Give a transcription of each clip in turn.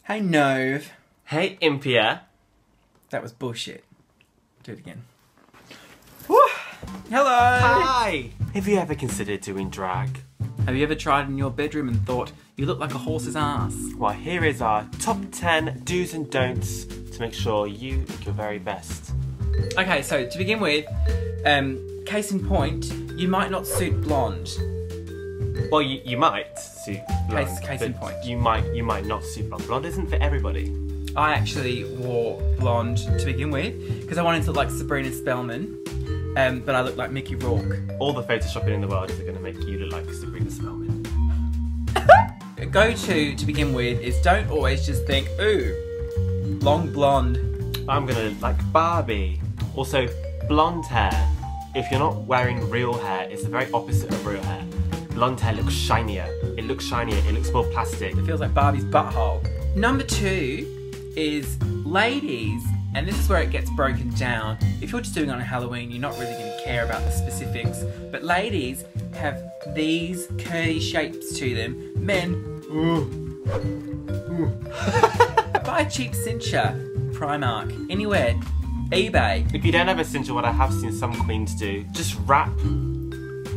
Hey, Nove. Hey, Olympia. That was bullshit. Do it again. Woo! Hello! Hi! Have you ever considered doing drag? Have you ever tried in your bedroom and thought, you look like a horse's ass? Well, here is our top 10 do's and don'ts to make sure you look your very best. Okay, so to begin with, case in point, you might not suit blonde. Well, you might suit blonde. Case in point. You might not suit blonde. Blonde isn't for everybody. I actually wore blonde to begin with because I wanted to look like Sabrina Spellman, but I look like Mickey Rourke. All the photoshopping in the world is going to make you look like Sabrina Spellman. Go-to begin with is don't always just think, ooh, long blonde. I'm going to like Barbie. Also, blonde hair. If you're not wearing real hair, it's the very opposite of real hair. Blonde hair looks shinier. It looks shinier. It looks more plastic. It feels like Barbie's butthole. Number 2 is ladies, and this is where it gets broken down. If you're just doing it on Halloween, you're not really going to care about the specifics. But ladies have these curly shapes to them. Men, buy a cheap cincher, Primark, anywhere, eBay. If you don't have a cincher, what I have seen some queens do, just wrap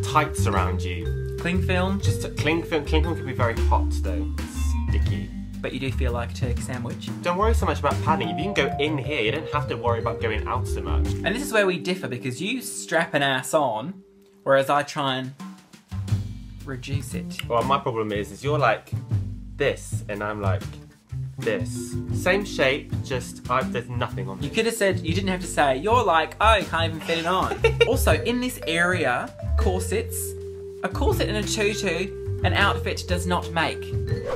tights around you. Cling film. Just cling film can be very hot though. It's sticky. But you do feel like a turkey sandwich. Don't worry so much about padding. If you can go in here, you don't have to worry about going out so much. And this is where we differ because you strap an ass on, whereas I try and reduce it. Well, my problem is you're like this and I'm like this. Same shape, just there's nothing on me. You could have said, you didn't have to say, you're like, oh, you can't even fit it on. Also, in this area, corsets, a corset and a tutu, an outfit does not make.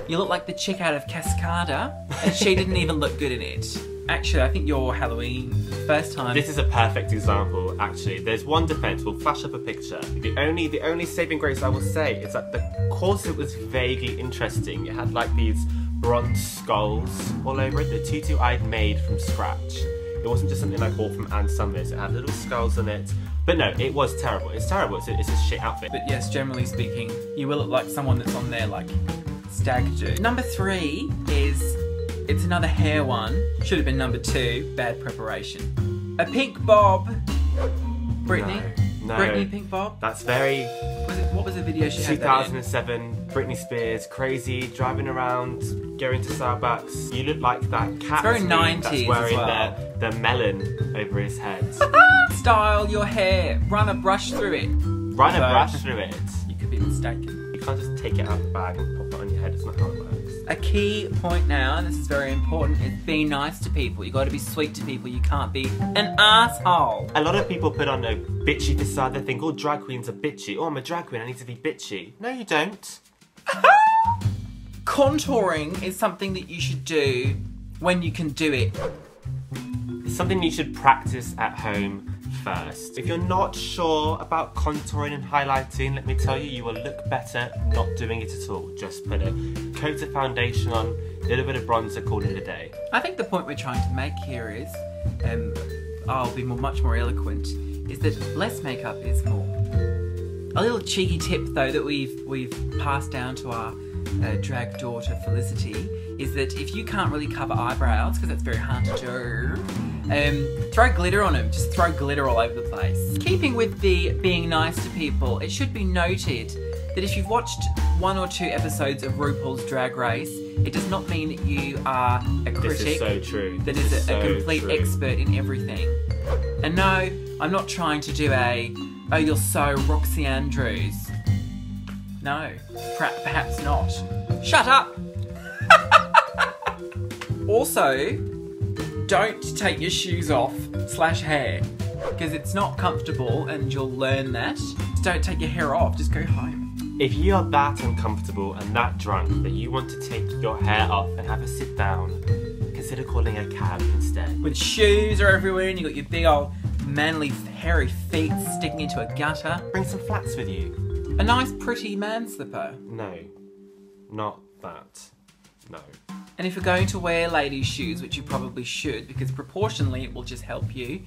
You look like the chick out of Cascada, and she didn't even look good in it. Actually, I think your Halloween first time. This is a perfect example, actually. There's one defense, we'll flash up a picture. The only saving grace I will say is that the corset was vaguely interesting. It had like these bronze skulls all over it. The tutu I'd made from scratch. It wasn't just something I bought from Ann Summers. It had little skulls on it. But no, it was terrible. It's terrible. It's a shit outfit. But yes, generally speaking, you will look like someone that's on there like stag do. Number 3 is, it's another hair one. Should have been number 2, bad preparation. A pink bob. Brittany? No. Brittany pink bob? That's very... What was the video she had that in? 2007, Britney Spears, crazy, driving around, going to Starbucks. You look like that cat very 90s that's wearing as well. the melon over his head. Style your hair. Run a brush through it. Run a brush through it. You could be mistaken. You can't just take it out of the bag and pop it on your head. It's not how it works. A key point now, and this is very important, is be nice to people. You got to be sweet to people. You can't be an asshole. A lot of people put on a bitchy facade. They think, oh, drag queens are bitchy. Oh, I'm a drag queen. I need to be bitchy. No, you don't. Contouring is something that you should do when you can do it. It's something you should practice at home first. If you're not sure about contouring and highlighting, let me tell you, you will look better not doing it at all. Just put a coat of foundation on, a little bit of bronzer, call it a day. I think the point we're trying to make here is, I'll be much more eloquent, is that less makeup is more. A little cheeky tip though that we've passed down to our drag daughter Felicity is that if you can't really cover eyebrows, because that's very hard to do, throw glitter on them. Just throw glitter all over the place. Keeping with the being nice to people, it should be noted that if you've watched 1 or 2 episodes of RuPaul's Drag Race, it does not mean that you are a critic. This is so true. That is a complete expert in everything. And no, I'm not trying to do oh, you're so Roxy Andrews. No, perhaps not. Shut up! Also, don't take your shoes off / hair, because it's not comfortable and you'll learn that. Just don't take your hair off, just go home. If you're that uncomfortable and that drunk that you want to take your hair off and have a sit down, consider calling a cab instead. When shoes are everywhere and you got your big old manly hairy feet sticking into a gutter. Bring some flats with you. A nice pretty man slipper. No, not that. No. And if you're going to wear ladies' shoes, which you probably should, because proportionally it will just help you,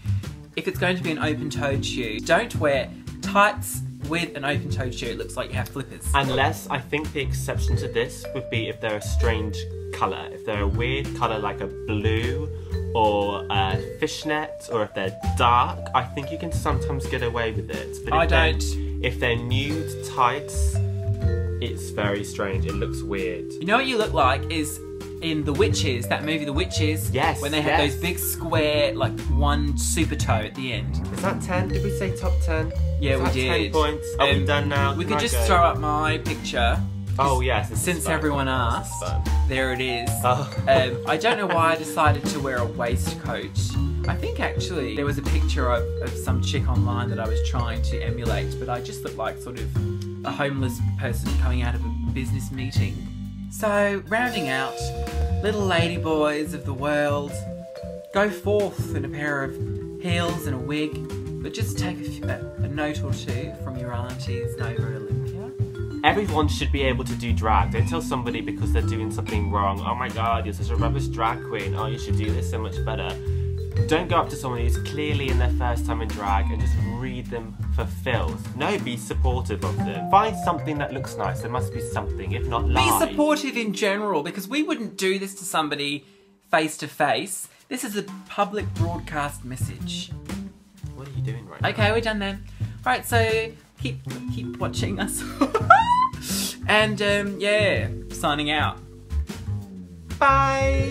if it's going to be an open-toed shoe, don't wear tights, with an open-toed shoe, it looks like you have flippers. Unless, I think the exception to this would be if they're a strange colour. If they're a weird colour like a blue or a fishnet, or if they're dark, I think you can sometimes get away with it. But if they're nude tights, it's very strange. It looks weird. You know what you look like is in The Witches, that movie The Witches. Yes. When they had those big square, like one super toe at the end. Is that 10? Did we say top 10? Yeah, we did. 10 points. Are we done now? We could just throw up my picture. Oh yes. Since everyone asked, there it is. Oh. I don't know why I decided to wear a waistcoat. I think actually there was a picture of some chick online that I was trying to emulate, but I just looked like sort of a homeless person coming out of a business meeting. So, rounding out, little lady boys of the world, go forth in a pair of heels and a wig, but just take a note or two from your aunties Nova and Olympia. Everyone should be able to do drag. Don't tell somebody because they're doing something wrong, oh my god, you're such a rubbish drag queen, oh you should do this so much better. Don't go up to someone who's clearly in their first time in drag and just read them for filth. No, be supportive of them. Find something that looks nice. There must be something, if not lie. Be supportive in general, because we wouldn't do this to somebody face to face. This is a public broadcast message. What are you doing right now? Okay, we're done then. Alright, so keep watching us. And yeah, signing out. Bye!